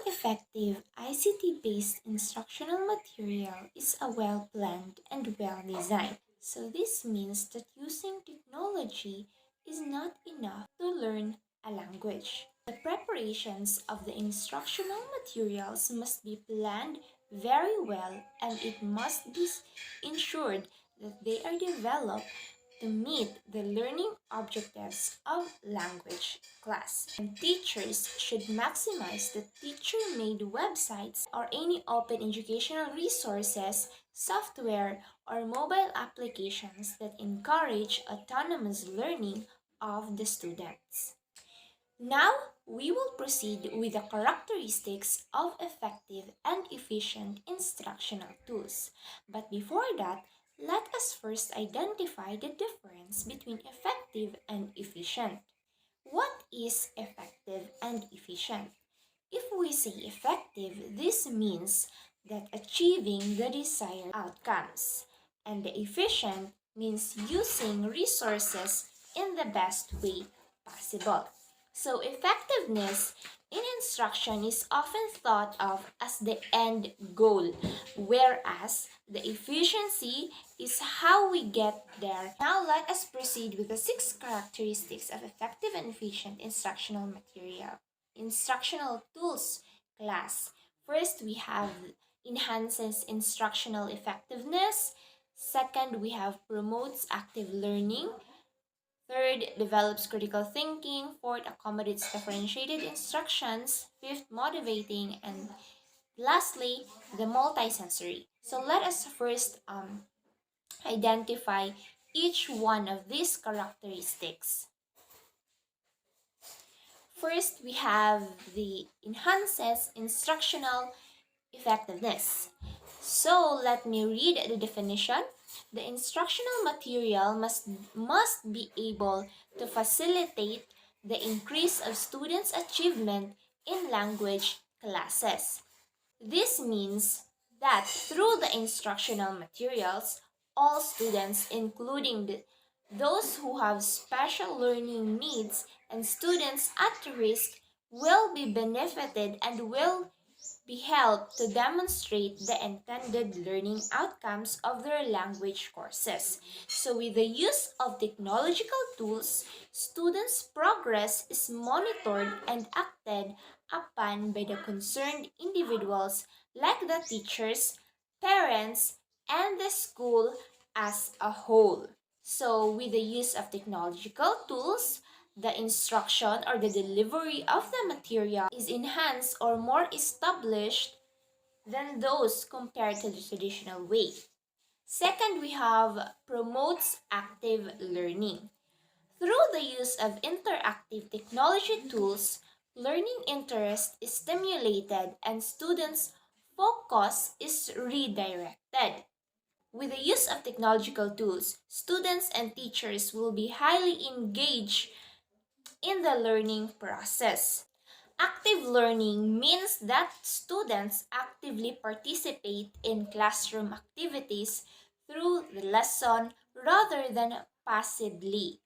effective ICT-based instructional material is a well-planned and well-designed. So this means that using technology is not enough to learn a language. The preparations of the instructional materials must be planned very well, and it must be ensured that they are developed to meet the learning objectives of language class. And teachers should maximize the teacher-made websites or any open educational resources, software, or mobile applications that encourage autonomous learning of the students. Now, we will proceed with the characteristics of effective and efficient instructional tools. But before that, let us first identify the difference between effective and efficient. What is effective and efficient? If we say effective, this means that achieving the desired outcomes. And the efficient means using resources in the best way possible. So effectiveness in instruction is often thought of as the end goal, whereas the efficiency is how we get there. Now let us proceed with the 6 characteristics of effective and efficient instructional material. Instructional tools class. First, we have enhances instructional effectiveness. Second, we have promotes active learning. Third, develops critical thinking. Fourth, accommodates differentiated instructions. Fifth, motivating. And lastly, the multisensory. So let us first identify each one of these characteristics. First, we have the enhances instructional effectiveness. So let me read the definition. The instructional material must be able to facilitate the increase of students' achievement in language classes. This means that through the instructional materials, all students, including those who have special learning needs and students at risk, will be benefited and will be helped to demonstrate the intended learning outcomes of their language courses. So with the use of technological tools, students' progress is monitored and acted upon by the concerned individuals like the teachers, parents, and the school as a whole. So with the use of technological tools, the instruction or the delivery of the material is enhanced or more established than those compared to the traditional way. Second, we have promotes active learning. Through the use of interactive technology tools, learning interest is stimulated and students' focus is redirected. With the use of technological tools, students and teachers will be highly engaged in the learning process. Active learning means that students actively participate in classroom activities through the lesson rather than passively.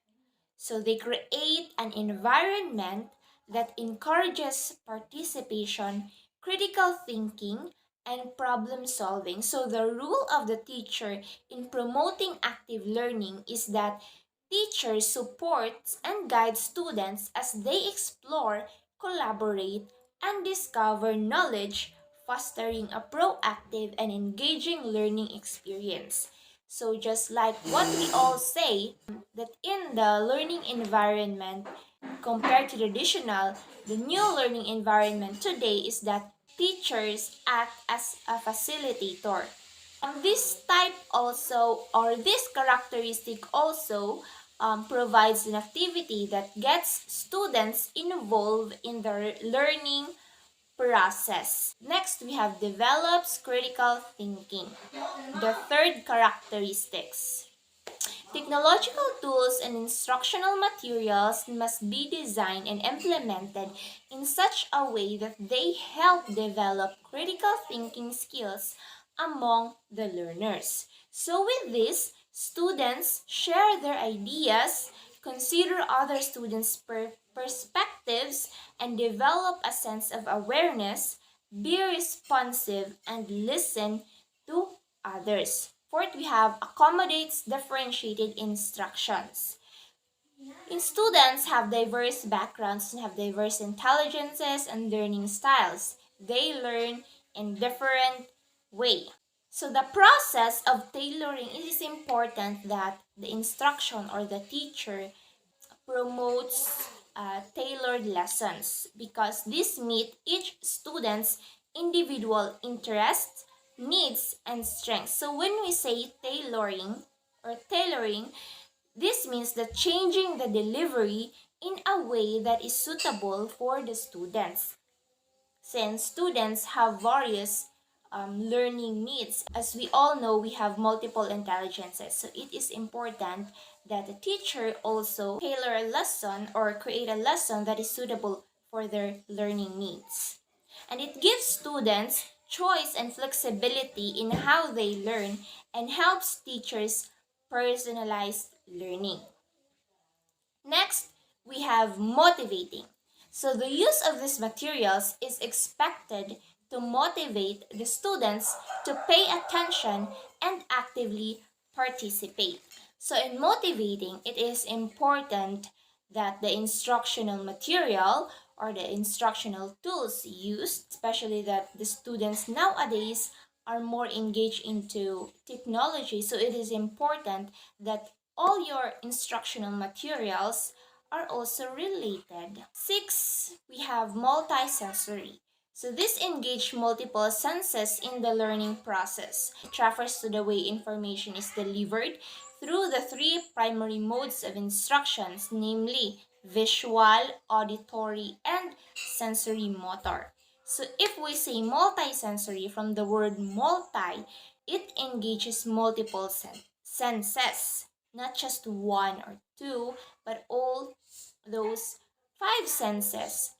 So they create an environment that encourages participation, critical thinking, and problem solving. So the role of the teacher in promoting active learning is that teacher supports and guides students as they explore, collaborate, and discover knowledge, fostering a proactive and engaging learning experience. So just like what we all say, that in the learning environment compared to traditional, the new learning environment today is that teachers act as a facilitator. This type also, or this characteristic also, provides an activity that gets students involved in the learning process. Next, we have develops critical thinking. The third characteristics. Technological tools and instructional materials must be designed and implemented in such a way that they help develop critical thinking skills among the learners. So with this, students share their ideas, consider other students' perspectives, and develop a sense of awareness be responsive, and listen to others. Fourth, we have accommodates differentiated instructions. In students have diverse backgrounds and have diverse intelligences and learning styles. They learn in different way. So the process of tailoring, it is important that the instruction or the teacher promotes tailored lessons because this meet each student's individual interests, needs, and strengths. So when we say tailoring, this means that changing the delivery in a way that is suitable for the students. Since students have various learning needs, as we all know, we have multiple intelligences. So it is important that the teacher also tailor a lesson or create a lesson that is suitable for their learning needs. And it gives students choice and flexibility in how they learn and helps teachers personalize learning. Next, we have motivating. So the use of these materials is expected to motivate the students to pay attention and actively participate. So in motivating, it is important that the instructional material or the instructional tools used, especially that the students nowadays are more engaged into technology. So it is important that all your instructional materials are also related. Six, we have multisensory. So this engage multiple senses in the learning process. It refers to the way information is delivered through the three primary modes of instructions, namely visual, auditory, and sensory motor. So if we say multisensory from the word multi, it engages multiple senses, not just one or two, but all those five senses.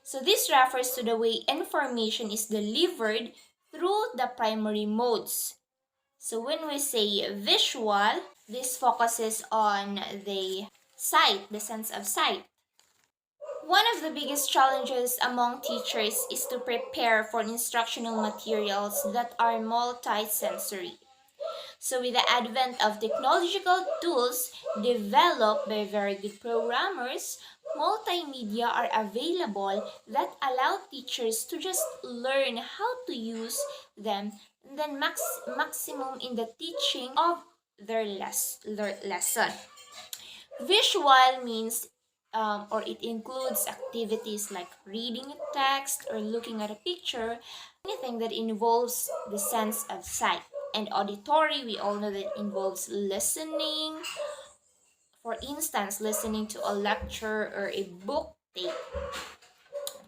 So this refers to the way information is delivered through the primary modes. So when we say visual, this focuses on the sight, the sense of sight. One of the biggest challenges among teachers is to prepare for instructional materials that are multisensory. So with the advent of technological tools developed by very good programmers, multimedia are available that allow teachers to just learn how to use them and then maximum in the teaching of their lesson. Visual means or it includes activities like reading a text or looking at a picture, anything that involves the sense of sight. And auditory, we all know that involves listening, for instance, listening to a lecture or a book tape.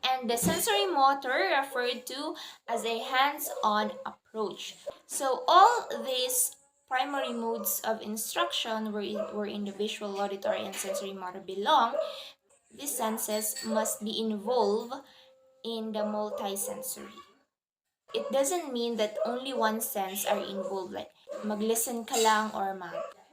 And the sensory motor referred to as a hands-on approach. So all these primary modes of instruction wherein the visual, auditory, and sensory motor belong, these senses must be involved in the multisensory. It doesn't mean that only one sense are involved, like mag-listen ka lang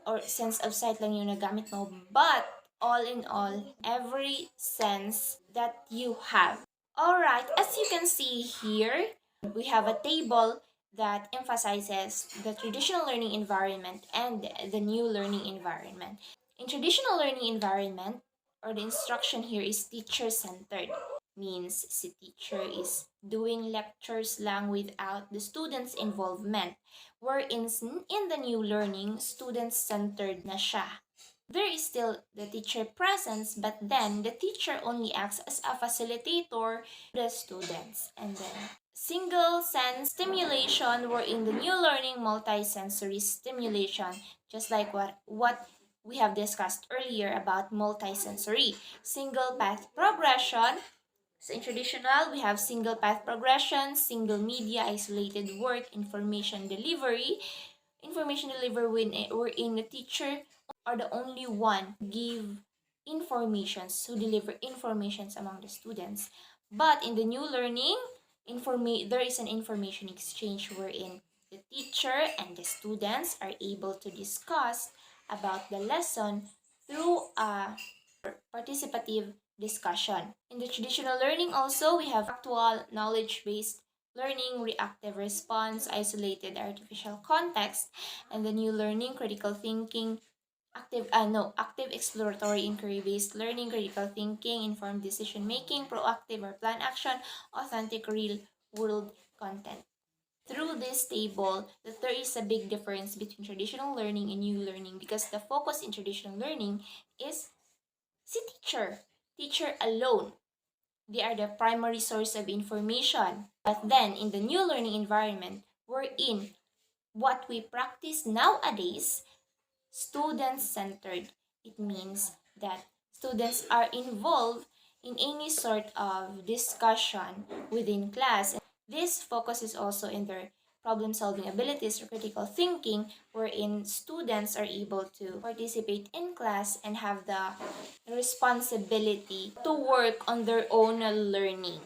or sense of sight lang yung nagamit mo, but all in all, every sense that you have. Alright, as you can see here, we have a table that emphasizes the traditional learning environment and the new learning environment. In traditional learning environment, or the instruction here is teacher-centered. Means si teacher is doing lectures lang without the students' involvement. Wherein in the new learning, student-centered na siya. There is still the teacher presence, but then the teacher only acts as a facilitator to the students. And then single sense stimulation, wherein the new learning multisensory stimulation, just like what we have discussed earlier about multisensory. Single path progression. So in traditional, we have single path progression, single media, isolated work, information delivery. Information delivery wherein the teacher are the only one give informations, who deliver informations among the students. But in the new learning, there is an information exchange wherein the teacher and the students are able to discuss about the lesson through a participative discussion. In the traditional learning also, we have actual knowledge-based learning, reactive response, isolated artificial context, and the new learning, critical thinking, active exploratory inquiry-based learning, critical thinking, informed decision-making, proactive or plan action, authentic real-world content. Through this table, that there is a big difference between traditional learning and new learning because the focus in traditional learning is si teacher alone. They are the primary source of information. But then in the new learning environment, we're in what we practice nowadays, student centered. It means that students are involved in any sort of discussion within class. This focuses also in their problem solving abilities or critical thinking, wherein students are able to participate in class and have the responsibility to work on their own learning.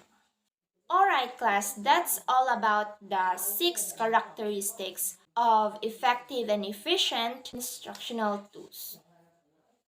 Alright, class, that's all about the 6 characteristics of effective and efficient instructional tools.